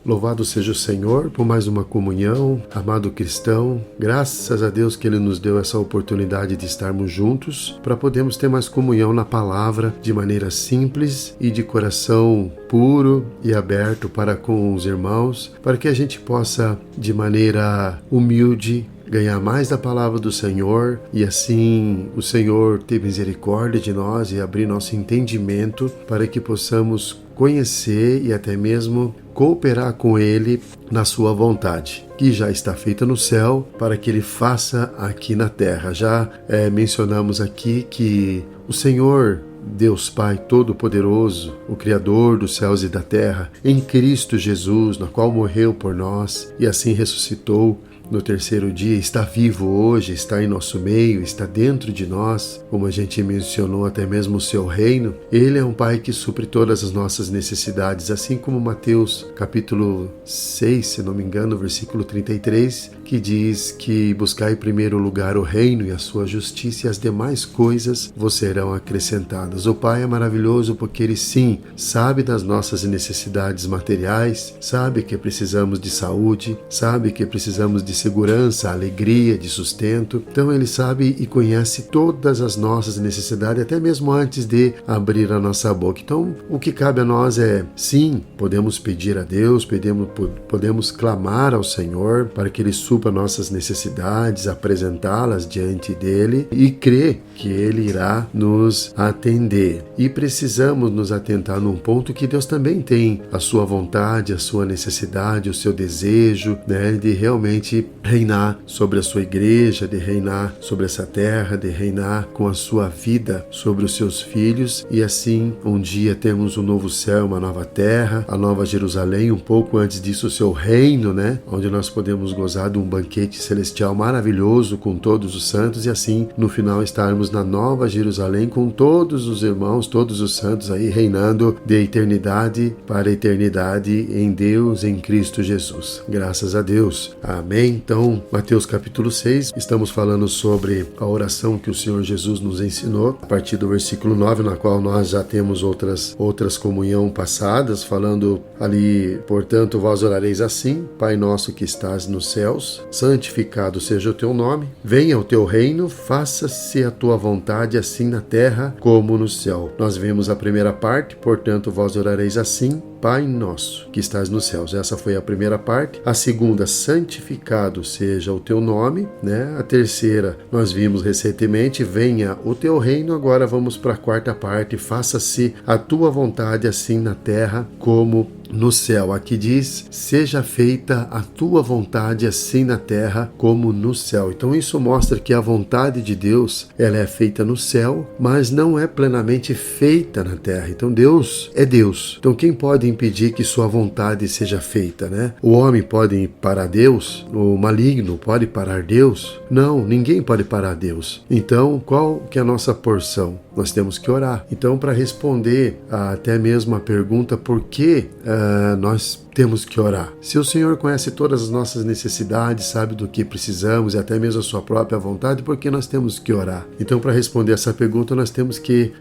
Louvado seja o Senhor por mais uma comunhão, amado cristão. Graças a Deus que Ele nos deu essa oportunidade de estarmos juntos para podermos ter mais comunhão na palavra de maneira simples e de coração puro e aberto para com os irmãos, para que a gente possa, de maneira humilde, ganhar mais da palavra do Senhor e assim o Senhor ter misericórdia de nós e abrir nosso entendimento para que possamos conhecer e até mesmo cooperar com Ele na sua vontade, que já está feita no céu, para que Ele faça aqui na terra. Já mencionamos aqui que o Senhor, Deus Pai Todo-Poderoso, o Criador dos céus e da terra, em Cristo Jesus, no qual morreu por nós e assim ressuscitou no terceiro dia, está vivo hoje, está em nosso meio, está dentro de nós, como a gente mencionou, até mesmo o seu reino. Ele é um Pai que supre todas as nossas necessidades, assim como Mateus capítulo 6, se não me engano, versículo 33, que diz que buscai em primeiro lugar o reino e a sua justiça e as demais coisas vos serão acrescentadas. O Pai é maravilhoso porque Ele sim sabe das nossas necessidades materiais, sabe que precisamos de saúde, sabe que precisamos de segurança, alegria, de sustento. Então Ele sabe e conhece todas as nossas necessidades, até mesmo antes de abrir a nossa boca. Então o que cabe a nós é, sim, podemos pedir a Deus, podemos clamar ao Senhor para que Ele supra nossas necessidades, apresentá-las diante dEle e crer que Ele irá nos atender. E precisamos nos atentar num ponto que Deus também tem a sua vontade, a sua necessidade, o seu desejo, de realmente reinar sobre a sua igreja, de reinar sobre essa terra, de reinar com a sua vida sobre os seus filhos e assim um dia temos um novo céu, uma nova terra, a nova Jerusalém, um pouco antes disso o seu reino, onde nós podemos gozar de um banquete celestial maravilhoso com todos os santos e assim no final estarmos na nova Jerusalém com todos os irmãos, todos os santos aí reinando de eternidade para eternidade em Deus, em Cristo Jesus. Graças a Deus. Amém. Então, Mateus capítulo 6, estamos falando sobre a oração que o Senhor Jesus nos ensinou, a partir do versículo 9, na qual nós já temos outras comunhão passadas, falando ali, portanto, vós orareis assim, Pai nosso que estás nos céus, santificado seja o teu nome, venha o teu reino, faça-se a tua vontade, assim na terra como no céu. Nós vimos a primeira parte, portanto, vós orareis assim, Pai nosso, que estás nos céus. Essa foi a primeira parte. A segunda, santificado seja o teu nome, A terceira, nós vimos recentemente, venha o teu reino. Agora vamos para a quarta parte, faça-se a tua vontade, assim na terra como no céu. Aqui diz, seja feita a tua vontade assim na terra como no céu. Então isso mostra que a vontade de Deus, ela é feita no céu, mas não é plenamente feita na terra. Então Deus é Deus. Então quem pode impedir que sua vontade seja feita, O homem pode parar Deus? O maligno pode parar Deus? Não, ninguém pode parar Deus. Então qual que é a nossa porção? Nós temos que orar. Então, para responder até mesmo a pergunta por que nós temos que orar. Se o Senhor conhece todas as nossas necessidades, sabe do que precisamos e até mesmo a sua própria vontade, por que nós temos que orar? Então, para responder essa pergunta, nós temos que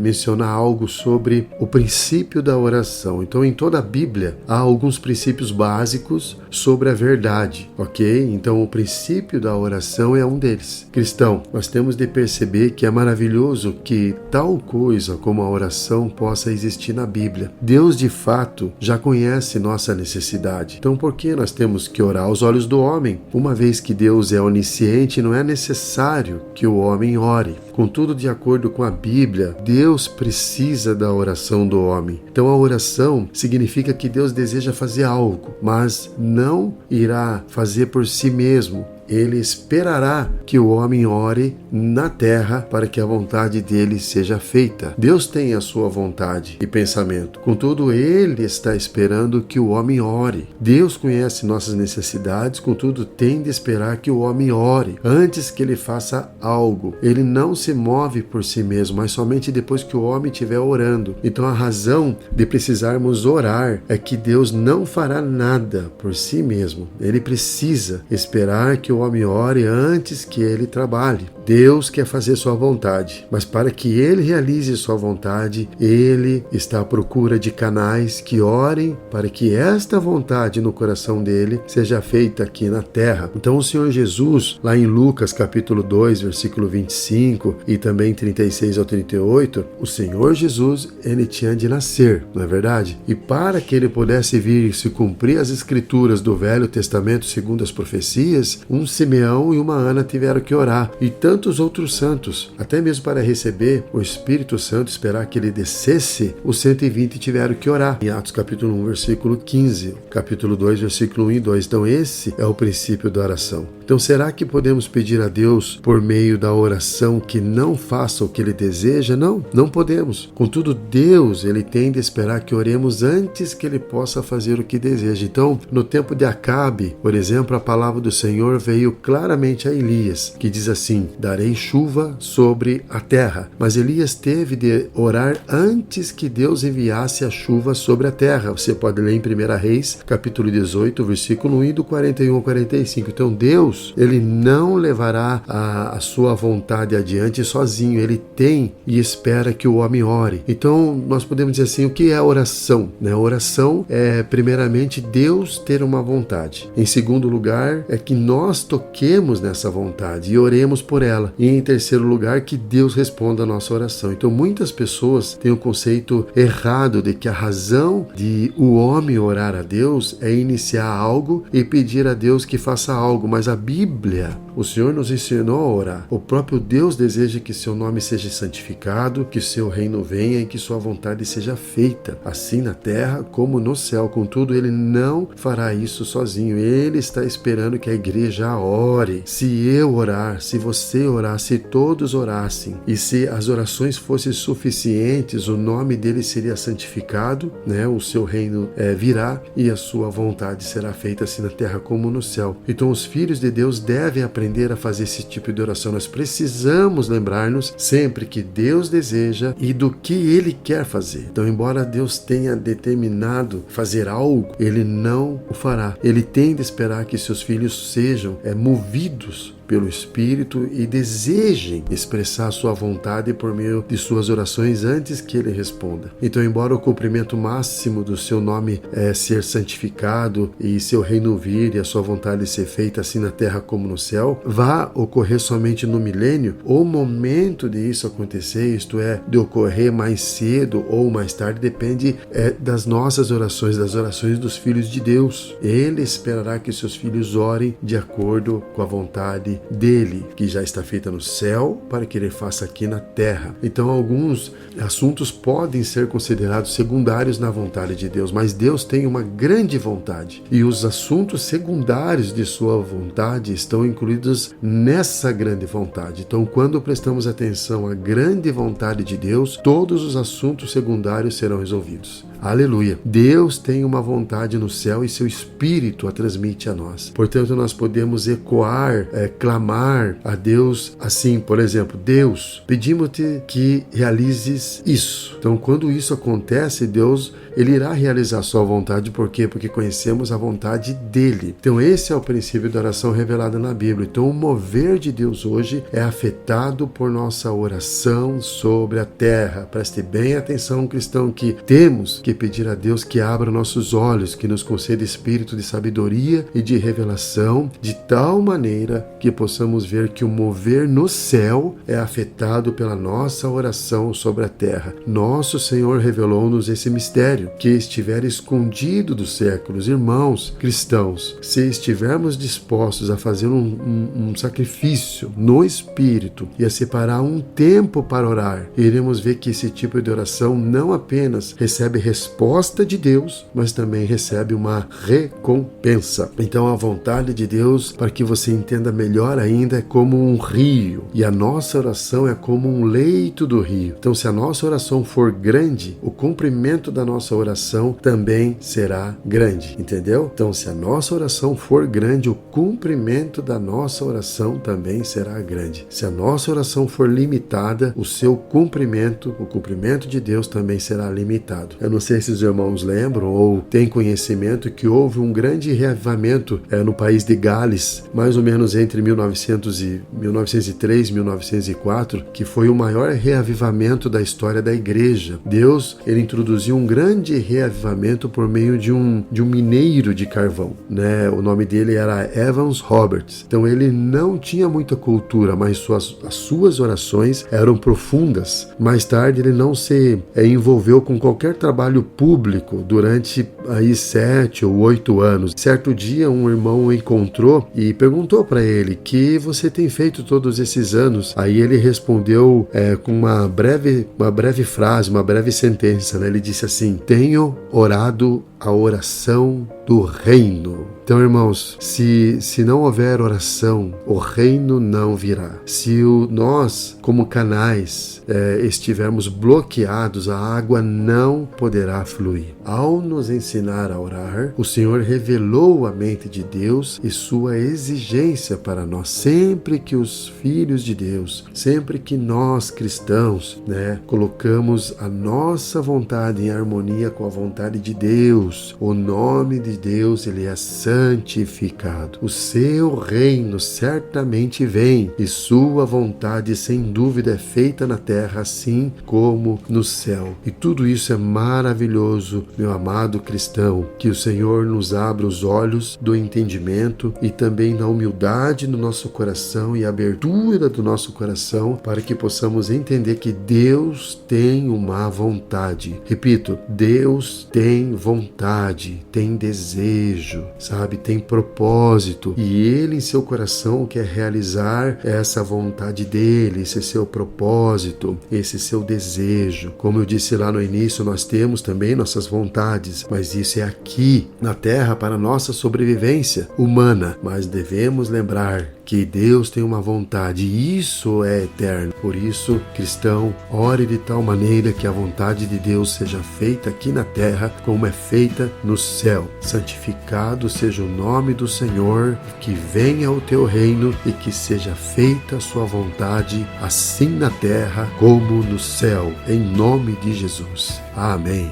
mencionar algo sobre o princípio da oração. Então, em toda a Bíblia, há alguns princípios básicos sobre a verdade, ok? Então, o princípio da oração é um deles. Cristão, nós temos de perceber que é maravilhoso que tal coisa como a oração possa existir na Bíblia. Deus, de fato, já conhece nossa necessidade. Então, por que nós temos que orar aos olhos do homem? Uma vez que Deus é onisciente, não é necessário que o homem ore. Contudo, de acordo com a Bíblia, Deus precisa da oração do homem. Então, a oração significa que Deus deseja fazer algo, mas não irá fazer por si mesmo. Ele esperará que o homem ore na terra para que a vontade dele seja feita. Deus tem a sua vontade e pensamento. Contudo, Ele está esperando que o homem ore. Deus conhece nossas necessidades, contudo, tem de esperar que o homem ore antes que ele faça algo. Ele não se move por si mesmo, mas somente depois que o homem estiver orando. Então, a razão de precisarmos orar é que Deus não fará nada por si mesmo. Ele precisa esperar que o homem ore antes que ele trabalhe. Deus quer fazer sua vontade, mas para que ele realize sua vontade, ele está à procura de canais que orem para que esta vontade no coração dele seja feita aqui na terra. Então o Senhor Jesus, lá em Lucas capítulo 2, versículo 25 e também 36 ao 38, o Senhor Jesus, ele tinha de nascer, não é verdade? E para que ele pudesse vir se cumprir as escrituras do Velho Testamento segundo as profecias, um Simeão e uma Ana tiveram que orar, e tantos outros santos, até mesmo para receber o Espírito Santo, esperar que ele descesse, os 120 tiveram que orar. Em Atos capítulo 1, versículo 15, capítulo 2, versículo 1 e 2. Então esse é o princípio da oração. Então será que podemos pedir a Deus por meio da oração que não faça o que ele deseja? Não, não podemos. Contudo, Deus, ele tem de esperar que oremos antes que ele possa fazer o que deseja. Então, no tempo de Acabe, por exemplo, a palavra do Senhor veio claramente a Elias, que diz assim: darei chuva sobre a terra. Mas Elias teve de orar antes que Deus enviasse a chuva sobre a terra. Você pode ler em 1 Reis, capítulo 18, versículo 1 e do 41 ao 45. Então Deus, ele não levará a sua vontade adiante sozinho. Ele tem e espera que o homem ore. Então nós podemos dizer assim, o que é a oração? A oração é primeiramente Deus ter uma vontade. Em segundo lugar, é que nós toquemos nessa vontade e oremos por ela. E em terceiro lugar, que Deus responda a nossa oração. Então muitas pessoas têm um conceito errado de que a razão de o homem orar a Deus é iniciar algo e pedir a Deus que faça algo, mas a Bíblia, o Senhor nos ensinou a orar. O próprio Deus deseja que seu nome seja santificado, que seu reino venha e que sua vontade seja feita, assim na terra como no céu. Contudo, ele não fará isso sozinho. Ele está esperando que a igreja ore. Se eu orar, se você orar, se todos orassem, e se as orações fossem suficientes, o nome dele seria santificado, o seu reino virá e a sua vontade será feita assim na terra como no céu. Então os filhos de Deus devem aprender a fazer esse tipo de oração. Nós precisamos lembrar-nos sempre que Deus deseja e do que ele quer fazer. Então, embora Deus tenha determinado fazer algo, ele não o fará. Ele tem de esperar que seus filhos sejam movidos pelo Espírito e desejem expressar sua vontade por meio de suas orações antes que ele responda. Então, embora o cumprimento máximo do seu nome ser santificado e seu reino vir e a sua vontade ser feita assim na terra como no céu, vá ocorrer somente no milênio, o momento de isso acontecer, isto é, de ocorrer mais cedo ou mais tarde, depende das nossas orações, das orações dos filhos de Deus. Ele esperará que seus filhos orem de acordo com a vontade dele, que já está feita no céu, para que ele faça aqui na terra. Então alguns assuntos podem ser considerados secundários na vontade de Deus, mas Deus tem uma grande vontade e os assuntos secundários de sua vontade estão incluídos nessa grande vontade. Então quando prestamos atenção à grande vontade de Deus, todos os assuntos secundários serão resolvidos. Aleluia! Deus tem uma vontade no céu e seu Espírito a transmite a nós. Portanto, nós podemos ecoar, clamar a Deus assim, por exemplo, Deus, pedimos-te que realizes isso. Então, quando isso acontece, Deus, ele irá realizar a sua vontade. Por quê? Porque conhecemos a vontade dele. Então, esse é o princípio da oração revelada na Bíblia. Então, o mover de Deus hoje é afetado por nossa oração sobre a terra. Preste bem atenção, cristão, que temos que pedir a Deus que abra nossos olhos, que nos conceda espírito de sabedoria e de revelação, de tal maneira que possamos ver que o mover no céu é afetado pela nossa oração sobre a terra. Nosso Senhor revelou-nos esse mistério, que estiver escondido dos séculos. Irmãos cristãos, se estivermos dispostos a fazer um sacrifício no Espírito e a separar um tempo para orar, iremos ver que esse tipo de oração não apenas recebe resposta de Deus, mas também recebe uma recompensa. Então a vontade de Deus, para que você entenda melhor ainda, é como um rio, e a nossa oração é como um leito do rio. Então se a nossa oração for grande, o comprimento da nossa nossa oração também será grande, entendeu? Então, se a nossa oração for grande, o cumprimento da nossa oração também será grande. Se a nossa oração for limitada, o seu cumprimento, o cumprimento de Deus também será limitado. Eu não sei se os irmãos lembram ou têm conhecimento que houve um grande reavivamento no país de Gales, mais ou menos entre 1903 e 1904, que foi o maior reavivamento da história da igreja. Deus, ele introduziu um grande reavivamento por meio de um mineiro de carvão, né? O nome dele era Evans Roberts. Então ele não tinha muita cultura, mas as suas orações eram profundas. Mais tarde ele não se envolveu com qualquer trabalho público durante aí 7 ou 8 anos. Certo dia um irmão o encontrou e perguntou para ele: que você tem feito todos esses anos? Aí ele respondeu com uma breve frase, uma breve sentença, né? Ele disse assim: tenho orado a oração do reino. Então, irmãos, se não houver oração, o reino não virá. Se nós, como canais, estivermos bloqueados, a água não poderá fluir. Ao nos ensinar a orar, o Senhor revelou a mente de Deus e sua exigência para nós. Sempre que os filhos de Deus, sempre que nós cristãos, colocamos a nossa vontade em harmonia com a vontade de Deus, o nome de Deus, ele é santificado. O seu reino certamente vem e sua vontade sem dúvida é feita na terra assim como no céu. E tudo isso é maravilhoso, meu amado cristão. Que o Senhor nos abra os olhos do entendimento e também da humildade no nosso coração e abertura do nosso coração para que possamos entender que Deus tem uma vontade. Repito, Deus tem vontade, tem desejo, sabe? Tem propósito e Ele em seu coração quer realizar essa vontade dEle, esse seu propósito, esse seu desejo. Como eu disse lá no início, nós temos também nossas vontades, mas isso é aqui na terra para nossa sobrevivência humana, mas devemos lembrar que Deus tem uma vontade e isso é eterno. Por isso, cristão, ore de tal maneira que a vontade de Deus seja feita aqui na terra como é feita no céu. Santificado seja o nome do Senhor, que venha o teu reino e que seja feita a sua vontade assim na terra como no céu. Em nome de Jesus. Amém.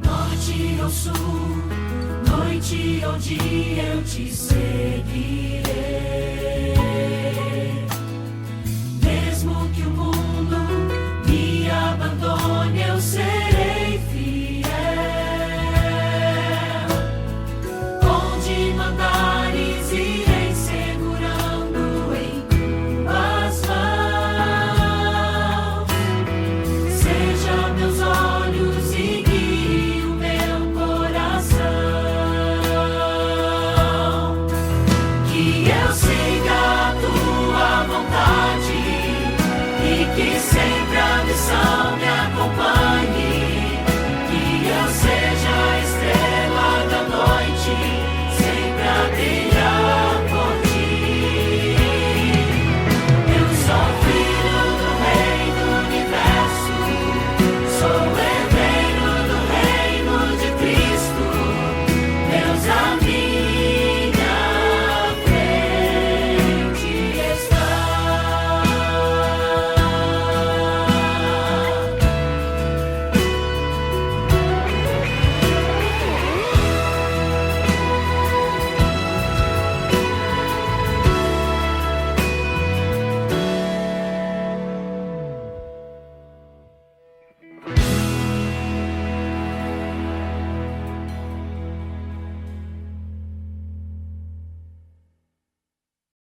Norte ou sul, noite ou dia eu te seguirei.